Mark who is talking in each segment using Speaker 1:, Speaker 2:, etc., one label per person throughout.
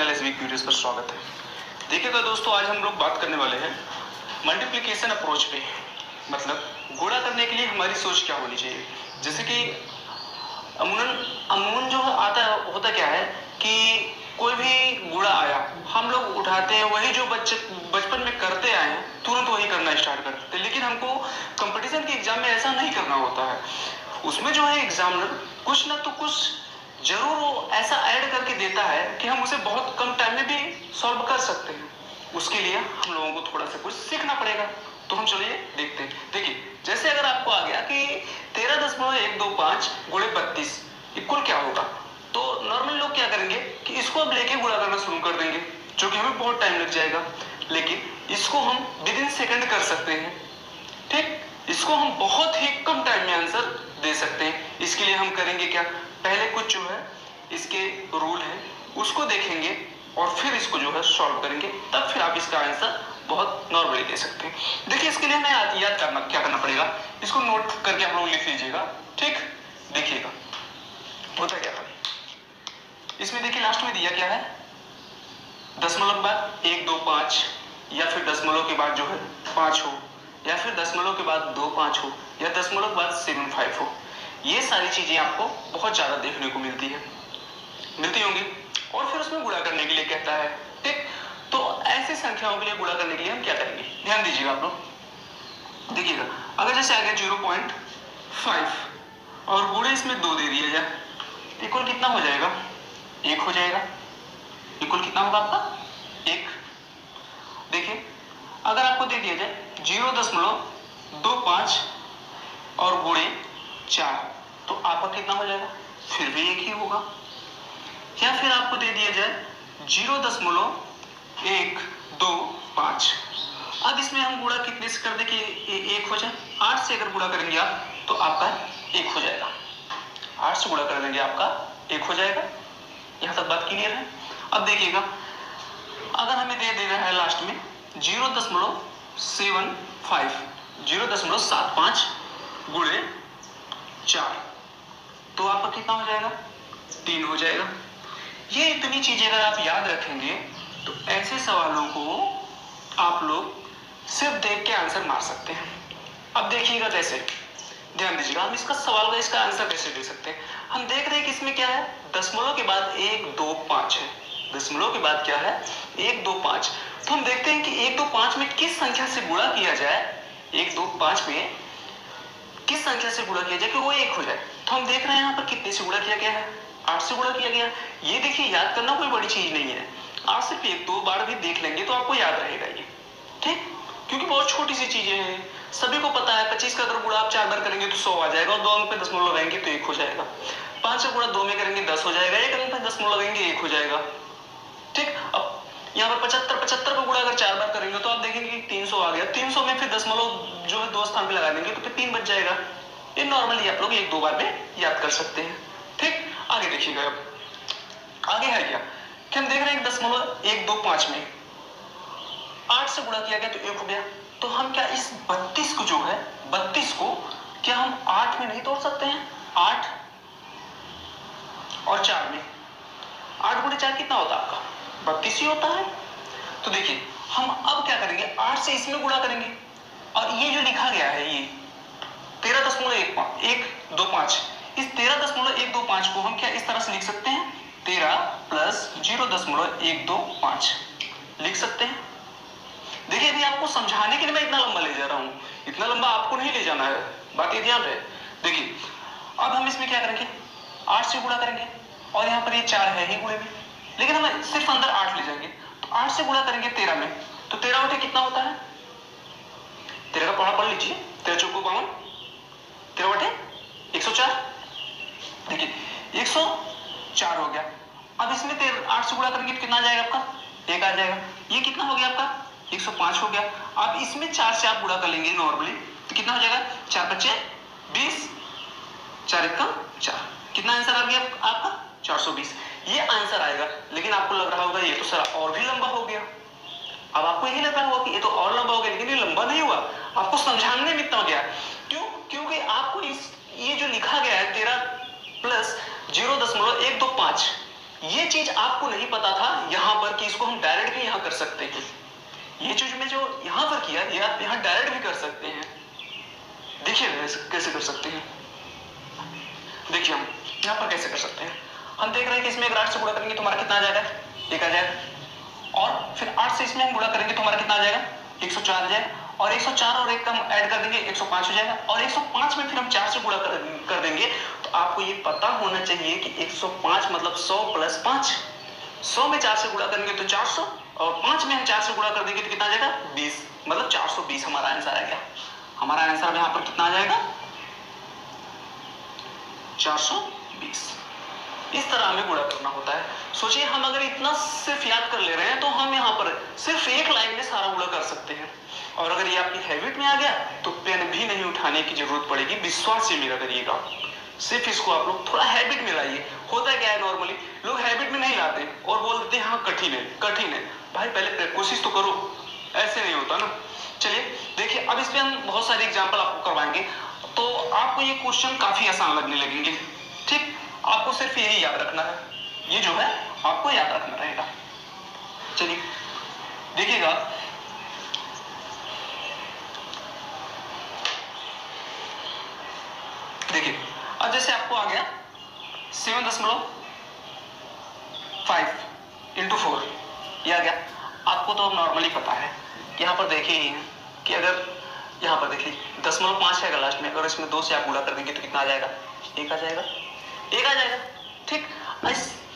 Speaker 1: Channel SB curious पर स्वागत है। देखिएगा दोस्तों, आज हम लोग बात करने वाले हैं मल्टीप्लिकेशन अप्रोच पे। मतलब गुणा करने के लिए हमारी सोच क्या होनी चाहिए। जैसे कि अमूमन जो आता है, होता क्या है कि कोई भी गुणा आया हम लोग उठाते हैं, वही जो बचपन में करते आए हैं तुरंत वही करना स्टार्ट कर देते हैं। लेकिन हमको कंपटीशन के एग्जाम में ऐसा नहीं करना होता है। उसमें जो है एग्जामिनर कुछ ना तो कुछ जरूर वो ऐसा ऐड करके देता है कि हम उसे बहुत कम टाइम में भी सॉल्व कर सकते हैं। उसके लिए हम लोगों को थोड़ा सा कुछ सीखना पड़ेगा। तो हम चलिए देखते हैं। देखिए, जैसे अगर आपको आ गया कि 13.125 गुणे 32 इक्वल क्या होगा, तो नॉर्मल लोग क्या करेंगे कि इसको अब लेके गुणा करना शुरू कर देंगे, जो कि हमें बहुत टाइम लग जाएगा। लेकिन इसको हम विद इन सेकेंड कर सकते हैं। ठीक, इसको हम बहुत ही कम टाइम में आंसर दे सकते हैं। इसके लिए हम करेंगे क्या, पहले कुछ जो है इसके रूल है उसको देखेंगे और फिर इसको जो है सॉल्व करेंगे, तब फिर आप इसका आंसर बहुत नॉर्मली दे सकते हैं। देखिए, इसके लिए हमें याद करना क्या करना पड़ेगा, इसको नोट करके आप लोग लिख लीजिएगा। ठीक, देखिएगा होता क्या है इसमें। देखिए लास्ट में दिया क्या है, दशमलव के बाद 1 2 5, या फिर दशमलव के बाद जो है 5 हो, या फिर दशमलव के बाद 2 5 हो, या दशमलव के बाद 7 5 हो। ये सारी चीजें आपको बहुत ज्यादा देखने को मिलती होंगी। और फिर उसमें गुणा करने के लिए कहता है। ठीक, तो ऐसी संख्याओं के लिए गुणा करने के लिए हम क्या करेंगे, ध्यान दीजिएगा आप लोग। देखिएगा, अगर जैसे आ गया 0.5 और गुणे इसमें 2 दे दिया जाए, इक्वल कितना हो जाएगा, 1 हो जाएगा। इक्वल कितना होगा आपका, 1। देखिए, अगर आपको दे दिया जाए 0.25 और गुणे 4, तो आपका कितना हो जाएगा, फिर भी 1 ही होगा। या फिर आपको दे दिया जाए 0.125, अब इसमें हम गुणा कितने से कर दे कि 1 हो जाए। 8 से अगर गुणा करेंगे आप तो आपका 1 हो जाएगा। 8 से गुणा कर देंगे आपका 1 हो जाएगा। यहां तक बात क्लियर है। अब देखिएगा, अगर हमें दे रहा है लास्ट में 0.75 गुणे 4, तो आपका कितना हो जाएगा, 3 हो जाएगा। ये इतनी चीजें अगर आप याद रखेंगे तो ऐसे सवालों को आप लोग सिर्फ देख के आंसर मार सकते हैं। अब देखिएगा कैसे, ध्यान दीजिएगा, हम इसका सवाल का इसका आंसर कैसे दे सकते हैं। हम देख रहे हैं कि इसमें क्या है, दशमलव के बाद 1 2 5 है। दशमलव के बाद क्या है, 1 2 5। तो हम देखते हैं कि 1 2 5 में किस संख्या से गुणा किया जाए, 1 2 5 में किस संख्या से गुणा किया जाए कि वो 1 हो जाए। तो हम देख रहे हैं यहाँ पर कितने से गुणा किया गया है, 8 से गुणा किया गया। ये देखिए, याद करना कोई बड़ी चीज नहीं है। आप सिर्फ 1 2 बार भी देख लेंगे तो आपको याद रहेगा ये। ठीक, क्योंकि बहुत छोटी सी चीजें हैं, सभी को पता है। 25 का अगर गुणा आप 4 बार करेंगे तो 100 आ जाएगा, और 2 अंक पे दशमलव लगाएंगे तो 1 हो जाएगा। 5 का गुणा 2 में करेंगे 10 हो जाएगा, 1 अंक पे दशमलव लगाएंगे 1 हो जाएगा। ठीक, अब यहाँ पर 75 का गुणा अगर 4 बार करेंगे तो आप देखेंगे कि 300 आ गया। 300 में फिर दशमलव जो है 2 स्थान पे लगा देंगे तो फिर 3 बच जाएगा। ये नॉर्मली आप लोग 1 2 बार में याद कर सकते हैं। ठीक, आगे देखिएगा। अब आगे है क्या कि हम देख रहे हैं 0.125 में 8 से गुणा किया गया तो 1 हो गया। तो हम क्या इस 32 को जो है, 32 को क्या हम 8 में नहीं तोड़ सकते हैं, 8 और 4 में। 8 गुणे 4 कितना होता है आपका, 32 ही होता है। तो देखिए, हम अब क्या करेंगे, 8 से इसमें गुणा करेंगे, और ये जो लिखा गया है ये 13.125, इस 13.125 को हम क्या इस तरह से लिख सकते हैं, 13 प्लस 0.125 लिख सकते हैं। देखिए, यदि आपको समझाने के लिए मैं इतना लंबा ले जा रहा हूं, इतना लंबा आपको नहीं ले जाना है, बात ये ध्यान रहे। देखिए, अब हम इसमें क्या करेंगे, 8 से गुणा करेंगे, और यहाँ पर ये 4 है ही गुणे में, लेकिन हम सिर्फ अंदर 8 ले जाएंगे। तो 8 से गुणा करेंगे 13 में, तो 13 बटे कितना होता है, 13 का पढ़ा पढ़ लीजिए, 13 चौको 52, 13 बटे 104। देखिए 104 हो गया। अब इसमें 8 से गुणा करेंगे तो कितना आ जाएगा आपका, 1 आ जाएगा। ये कितना हो गया आपका, 105 हो गया। अब इसमें 4 से आप गुणा कर लेंगे नॉर्मली तो कितना हो जाएगा, 4 बचे 20, 4 1 4, कितना आंसर आ गया आपका, 420। ये आंसर आएगा। लेकिन आपको लग रहा होगा ये तो सर और भी लंबा हो गया। अब आपको यही लग रहा होगा कि ये तो और लंबा हो गया, लेकिन ये लंबा नहीं हुआ, आपको समझाने में इतना गया। क्यों, क्योंकि आपको ये जो लिखा गया है 13 प्लस 0.125 ये चीज आपको नहीं पता था यहां पर कि इसको हम डायरेक्ट भी यहां कर सकते हैं। ये चीज में जो यहां पर किया ये आप यहां डायरेक्ट भी कर सकते हैं। देखिए कैसे कर सकते हैं। देखिए हम यहां पर कैसे कर सकते हैं। हम देख रहे हैं कि इसमें 8 से गुणा करेंगे तो हमारा कितना आ जाएगा, 1 आ जाएगा। और फिर 8 से इसमें हम गुणा करेंगे तो हमारा कितना आ जाएगा, 104 आ जाएगा। और 104 और 1 का हम ऐड कर देंगे 105 हो जाएगा। और 105 में फिर हम 4 से गुणा कर देंगे। तो आपको ये पता होना चाहिए कि 105 मतलब 100 प्लस 5। 100 में 4 से गुणा करेंगे तो 400 और 5 में हम 4 से गुणा कर देंगे तो कितना आ जाएगा, 20 मतलब 420 हमारा आंसर आ गया। हमारा आंसर यहाँ पर कितना आ जाएगा, 420। इस तरह हमें गुणा करना होता है। सोचिए हम अगर इतना सिर्फ याद कर ले रहे हैं तो हम यहाँ पर सिर्फ एक लाइन में सारा गुणा कर सकते हैं। और अगर ये आपकी हैबिट में आ गया तो पेन भी नहीं उठाने की जरूरत पड़ेगी, विश्वास से मेरा करिएगा। सिर्फ इसको आप लोग थोड़ा हैबिट में लाइए। होता क्या है नॉर्मली लोग हैबिट में नहीं लाते और बोल देते हैं हाँ कठिन है कठिन है। भाई पहले कोशिश तो करो, ऐसे नहीं होता ना। चलिए देखिए अब इस पे हम बहुत सारे एग्जाम्पल आपको करवाएंगे तो आपको ये क्वेश्चन काफी आसान लगने लगेंगे। ठीक, आपको सिर्फ यही याद रखना है, ये जो है आपको याद रखना रहेगा। चलिए देखिएगा, देखिए अब जैसे आपको आ गया 7.5 इंटू 4 ये आ गया। आपको तो नॉर्मली पता है कि यहाँ पर देखिए ही है कि अगर यहाँ पर देखिए 0.5 है लास्ट में, अगर इसमें 2 से आप गुणा कर देंगे तो कितना आ जाएगा, 1 आ जाएगा, 1 आ जाएगा। ठीक,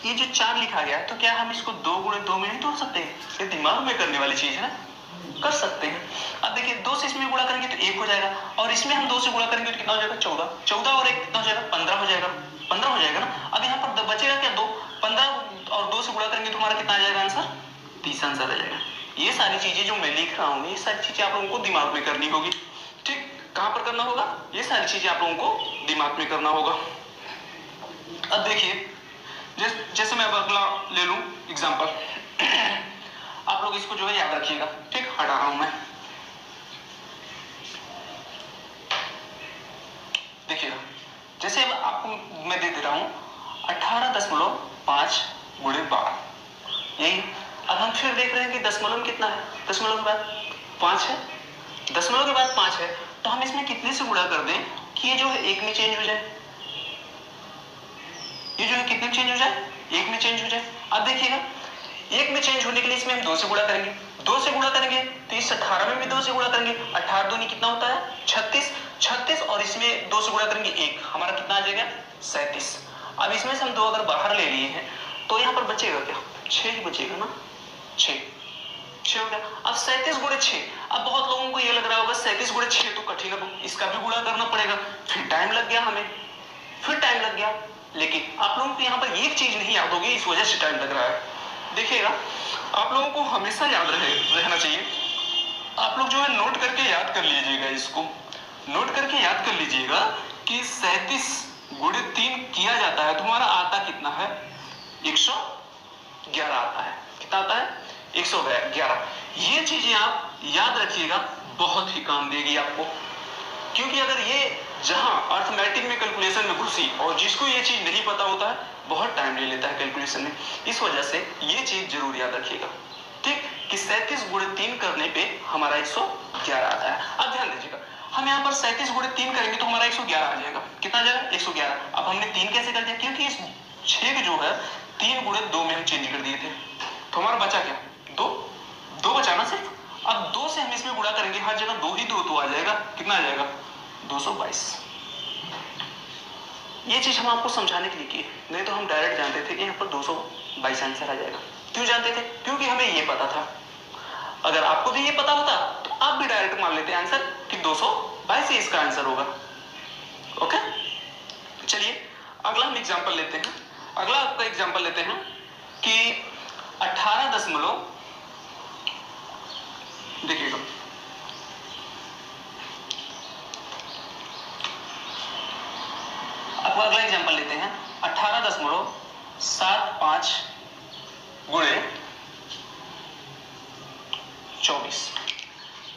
Speaker 1: ये जो 4 लिखा गया है तो क्या हम इसको 2 गुणे 2 में नहीं तोड़ सकते? ये दिमाग में करने वाली चीज है ना, कर सकते हैं। अब देखिए 2 से इसमें गुणा करेंगे तो 1 हो जाएगा और इसमें हम 2 से गुणा करेंगे तो कितना हो जाएगा, 14। 14 और 1 कितना हो जाएगा, 15 हो जाएगा, 15 हो जाएगा ना। अब यहाँ पर बचेगा क्या, 2। 15 और 2 से गुणा करेंगे तो हमारा कितना आ जाएगा आंसर, 30 आंसर आ जाएगा। ये सारी चीजें जो मैं लिख रहा हूँ ये सारी चीजें आप लोगों को दिमाग में करनी होगी। ठीक, कहां पर करना होगा, ये सारी चीजें आप लोगों को दिमाग में करना होगा। अब देखिए जैसे मैं अब अगला ले लूं एग्जांपल, आप लोग इसको जो है याद रखिएगा। ठीक, हटा रहा हूं मैं। देखिएगा जैसे अब आपको मैं दे रहा हूं 18.5 गुणे 12, यही। अब हम फिर देख रहे हैं कि दशमलव कितना है, दशमलव के बाद 5 है, दशमलव के बाद 5 है तो हम इसमें कितने से गुणा कर दें कि ये जो है 1 में चेंज हो जाए, ये जो है कितने में चेंज हो जाए, 1 में चेंज हो जाए। अब देखिएगा 1 में चेंज होने के लिए इसमें हम 2 से गुणा करेंगे, 2 से गुणा करेंगे तो इस 18 में भी 2 से गुणा करेंगे, 18 दूनी कितना होता है 36, 36 और इसमें 2 से गुणा करेंगे 1, हमारा कितना आ जाएगा 37। अब इसमें से हम 2 अगर बाहर ले लिए हैं तो यहाँ पर बचेगा क्या, 6 ही बचेगा ना, 6 हो गया। अब 37 गुणे 6, अब बहुत लोगों को ये लग रहा होगा 37 गुणे 6 तो कठिन है, इसका भी गुणा करना पड़ेगा, फिर टाइम लग गया हमें, फिर टाइम लग गया। लेकिन आप लोगों को यहाँ पर एक चीज नहीं याद होगी, इस वजह से टाइम लग रहा है। देखिएगा आप लोगों को हमेशा याद रहना चाहिए, आप लोग जो है नोट करके याद कर लीजिएगा, इसको नोट करके याद कर लीजिएगा कि 37 गुणे 3 किया जाता है तो हमारा आता कितना है, 111 आता है। कितना आता है, 111। ये चीजें आप याद रखिएगा, बहुत ही काम देगी आपको। क्योंकि अगर ये जहां अर्थमेटिक में कैलकुलेशन में घुसी और जिसको ये चीज नहीं पता होता है बहुत टाइम ले लेता है कैलकुलेशन में, इस वजह से ये चीज जरूर याद रखिएगा। ठीक, कि 37 गुणे 3 करने पे हमारा 111 आता है। अब ध्यान दीजिएगा हम यहाँ पर 37 गुणे 3 करेंगे तो हमारा 111 आ जाएगा। कितना आ जाएगा, 111। अब हमने 3 कैसे कर दिया, क्योंकि इस 6 जो है 3 गुणे 2 में हम चेंज कर दिए थे तो हमारा बचा क्या, 2 बचा ना सिर्फ। अब 2 से हम इसमें गुणा करेंगे, हर जगह 2 ही 2 तो आ जाएगा, कितना आ जाएगा 222। ये चीज हम आपको समझाने के लिए की, नहीं तो हम डायरेक्ट जानते थे कि यहाँ पर 222 आंसर आ जाएगा। क्यों जानते थे, क्योंकि हमें ये पता था। अगर आपको भी ये पता होता तो आप भी डायरेक्ट मान लेते आंसर कि 222 ही इसका आंसर होगा। ओके, चलिए अगला हम एग्जांपल लेते हैं। अगला आपका एग्जांपल लेते हैं कि 18 दशमलव, देखिएगा आपको अगला एग्जांपल लेते हैं 18.75 गुणे 24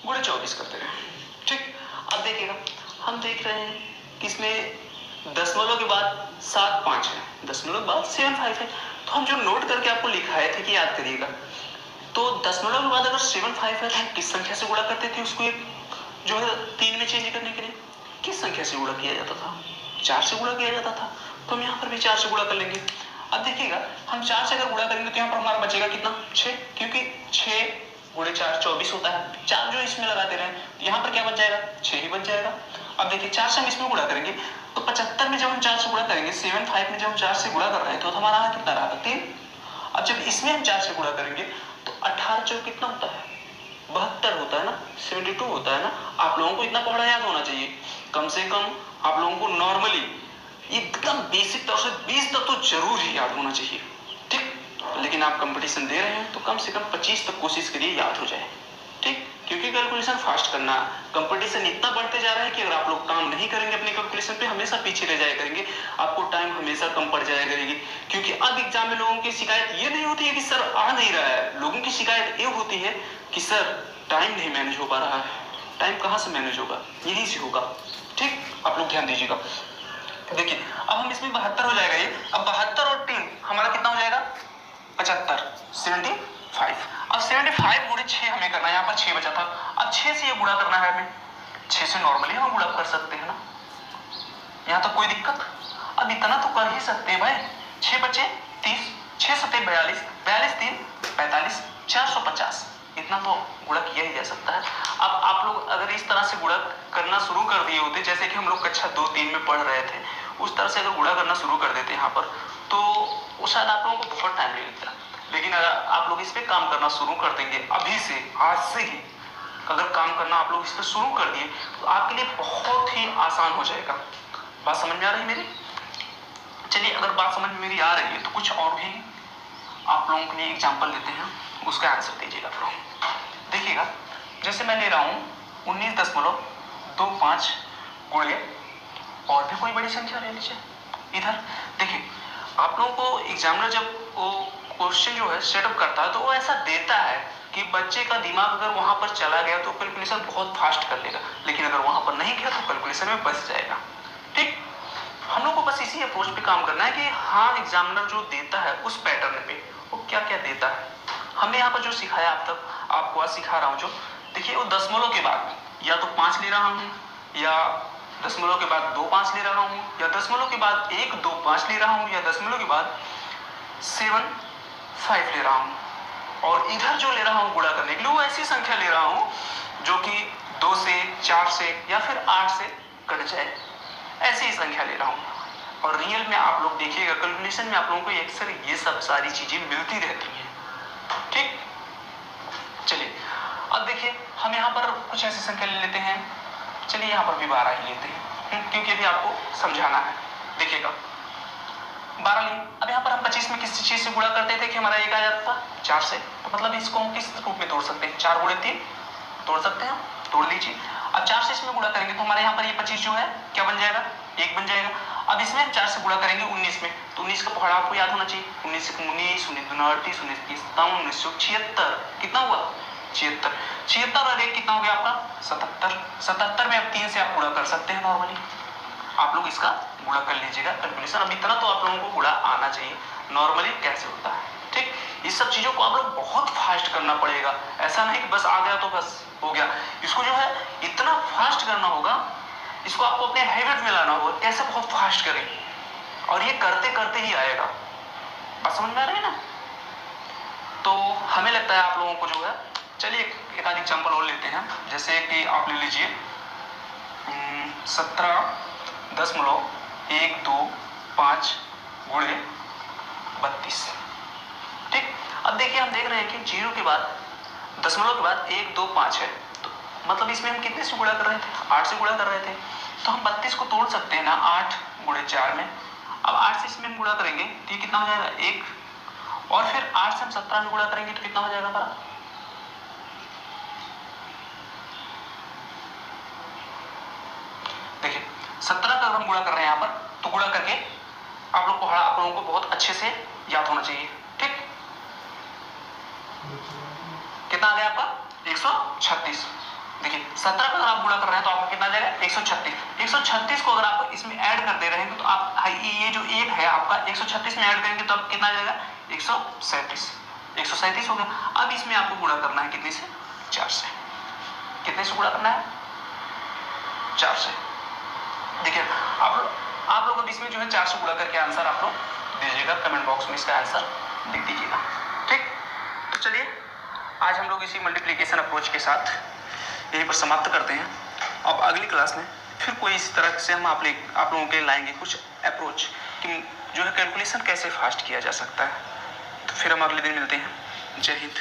Speaker 1: गुणे 24 करते हैं। ठीक, अब देखिएगा हम देख रहे हैं कि इसमें दशमलव के बाद 75 है, दशमलव के बाद 75 है तो हम जो नोट करके आपको लिखाए थे कि याद करिएगा, तो दशमलव के बाद अगर 7-5 है तो हम किस संख्या से गुणा करते थे उसको, एक जो है 3 में चेंज करने के लिए किस संख्या से गुणा किया जाता था? 4 से गुणा किया जाता था। तो हम यहाँ पर भी 4 से गुणा कर लेंगे। अब देखिएगा, हम 4 से अगर गुणा करेंगे तो यहाँ पर हमारा बचेगा कितना? 6, क्योंकि 6 गुणे 4 24 होता है। 4 जो इसमें लगा दे रहे हैं, यहाँ पर क्या बच जाएगा? 6 ही बच जाएगा। अब देखिए 4 से हम इसमें गुणा करेंगे तो 75 में जब हम 4 से गुणा करेंगे, 7-5 में जब हम 4 से गुणा कर रहे हैं तो हमारा कितना रहा? 3। अब जब इसमें हम 4 से गुणा करेंगे तो 18 चौक कितना होता है? 72 होता है ना, 72 होता है ना। आप लोगों को इतना पढ़ा याद होना चाहिए, कम से कम आप लोगों को नॉर्मली एकदम बेसिक तौर से 20 तक तो जरूर ही याद होना चाहिए, ठीक। लेकिन आप कंपटीशन दे रहे हैं तो कम से कम 25 तक कोशिश करिए याद हो जाए, ठीक। क्योंकि कैलकुलेशन फास्ट करना, कंपटीशन इतना बढ़ते जा रहा है कि अगर आप लोग काम नहीं करेंगे अपने कैलकुलेशन पे, हमेशा पीछे रह जाया करेंगे, आपको टाइम हमेशा कम पड़ जाया करेगी। क्योंकि अब एग्जाम में लोगों की शिकायत ये नहीं होती है कि सर आ नहीं रहा है, लोगों की शिकायत ये होती है कि सर टाइम नहीं मैनेज हो पा रहा है। टाइम कहाँ से मैनेज होगा? यही से होगा, ठीक। आप लोग ध्यान दीजिएगा। देखिए अब हम इसमें 72 हो जाएगा ये। अब 72 और 3 हमारा कितना हो जाएगा? 75, 75। अब 75 गुणे 6 हमें करना है, यहाँ पर 6 बचा था। अब 6 से ये गुणा करना है हमें, 6 से नॉर्मली हम गुणा कर सकते हैं ना, यहाँ तो कोई दिक्कत। अब इतना तो कर ही सकते हैं भाई। 6 बचे 30, 6 सते 42, 42 3 45, 450, इतना तो गुणा किया ही जा सकता है। अब आप लोग अगर इस तरह से गुणा करना शुरू कर दिए होते, जैसे कि हम लोग कक्षा 2-3 में पढ़ रहे थे, उस तरह से अगर गुणा करना शुरू कर देते यहाँ पर, तो शायद आप लोगों को बहुत टाइम लगता। लेकिन अगर आप लोग इस पे काम करना शुरू कर देंगे अभी से, आज से ही अगर काम करना आप लोग इस पे शुरू कर दिए तो आपके लिए बहुत ही आसान हो जाएगा। बात समझ में आ रही है मेरी? चलिए, अगर बात समझ में मेरी आ रही है तो कुछ और भी आप लोगों के लिए एग्जाम्पल लेते हैं, उसका आंसर दीजिएगा। देखिएगा, जैसे मैं ले रहा हूँ 19.25 गुणे, और भी कोई बड़ी संख्या ले लीजिए। इधर देखिए, आप लोगों को एग्जामिनर जब वो क्वेश्चन जो है सेटअप करता है तो वो ऐसा देता है कि बच्चे का दिमाग अगर वहां पर चला गया तो कैलकुलेशन बहुत फास्ट कर लेगा, लेकिन अगर वहां पर नहीं गया तो कैलकुलेशन में बच जाएगा, ठीक। हम लोग को बस इसी अप्रोच पे काम करना है कि हाँ, एग्जामिनर जो देता है उस पैटर्न पे वो क्या क्या देता है। हमने यहाँ पर जो सिखाया अब तक, आपको आज सिखा रहा हूँ जो, देखिए वो दशमलव के बाद या तो 5 ले रहा हूँ, या दशमलव के बाद 2 5 ले रहा हूँ, या दशमलव के बाद 1 2 5 ले रहा हूँ, या दशमलव के बाद 7 5 ले रहा हूँ। और इधर जो ले रहा हूँ गुणा करने के लिए, वो ऐसी संख्या ले रहा हूँ जो कि 2 से 4 से या फिर 8 से कट जाए, ऐसी ही संख्या ले रहा हूँ। और रियल में आप लोग देखिएगा कैलकुलेशन में आप लोगों को अक्सर ये सब सारी चीजें मिलती रहती हैं, ठीक। चलिए अब देखिए, हम यहाँ पर कुछ ऐसी संख्या ले लेते हैं। चलिए यहाँ पर भी 12 ही लेते हैं, क्योंकि अभी आपको समझाना है। देखिएगा 12 लिए। अब यहाँ पर हम 25 में किस चीज से गुणा करते थे कि हमारा 1 आ जाता था? 4 से। तो मतलब इसको हम किस रूप में तोड़ सकते हैं? 4 गुणे 3 तोड़ सकते हैं, तोड़ लीजिए। अब 4 से इसमें गुणा करेंगे तो हमारे यहाँ पर ये 25 जो है क्या बन जाएगा? 1 बन जाएगा। अब इसमें हम 4 से गुणा करेंगे 19 में, तो 19 का पहाड़ा आपको याद होना चाहिए। 19 से 19, 19 दूना 38, 19 30 1976, कितना हुआ? 76। 76 और 1 कितना हो गया आपका? 77। 77 में अब 3 से आप गुणा कर सकते हैं नॉर्मली। आप लोग इसका गुणा कर लीजिएगा कैलकुलेशन। अब इतना तो आप लोगों को गुणा आना चाहिए नॉर्मली कैसे होता है, ठीक। इस सब चीजों को आप लोग बहुत फास्ट करना पड़ेगा, ऐसा नहीं कि बस आ गया तो बस हो गया। इसको जो है इतना फास्ट करना होगा, इसको आपको अपने हैबिट में लाना होगा, कैसे बहुत फास्ट करें, और ये करते करते ही आएगा। बात समझ में आ रही है ना? तो हमें लगता है आप लोगों को जो है, चलिए एक आध एग्जाम्पल और लेते हैं। जैसे कि आप ले लीजिए 17.125 गुणे 32, ठीक। अब देखिए, हम देख रहे हैं कि 0 के बाद दशमलव के बाद 1 2 5 है, तो मतलब इसमें हम कितने से गुणा कर रहे थे? 8 से गुणा कर रहे थे। तो हम 32 को तोड़ सकते हैं ना 8 गुणे 4 में। अब 8 से इसमें हम गुणा करेंगे तो ये कितना हो जाएगा? 1। और फिर 8 से हम 17 में गुणा करेंगे तो कितना हो जाएगा हमारा? देखिए 17 का अगर हम गुणा कर रहे हैं यहाँ पर, तो गुणा करके आप लोगों को बहुत अच्छे से याद होना चाहिए, ठीक। कितना आ गया आपका? 136। देखिए 17 का अगर आप गुणा कर रहे हैं तो आपको कितना आ जाएगा? 136। 136 को अगर आप इसमें ऐड कर दे रहे हैं तो आप ये जो 1 है आपका 136 में ऐड करेंगे तो आप कितना आ जाएगा? 137 हो गया। अब इसमें आपको गुणा करना है कितने से? 4 से। कितने से गुणा करना है? 4 से। देखिए आप लोग अब इसमें जो है 4 से गुणा करके आंसर आप लोग दीजिएगा, कमेंट बॉक्स में इसका आंसर लिख दीजिएगा। ठीक, तो चलिए आज हम लोग इसी मल्टीप्लिकेशन अप्रोच के साथ यहीं पर समाप्त करते हैं। अब अगली क्लास में फिर कोई इस तरह से हम आप लोगों के लाएंगे कुछ अप्रोच कि जो है कैलकुलेशन कैसे फास्ट किया जा सकता है। तो फिर हम अगले दिन मिलते हैं। जय हिंद।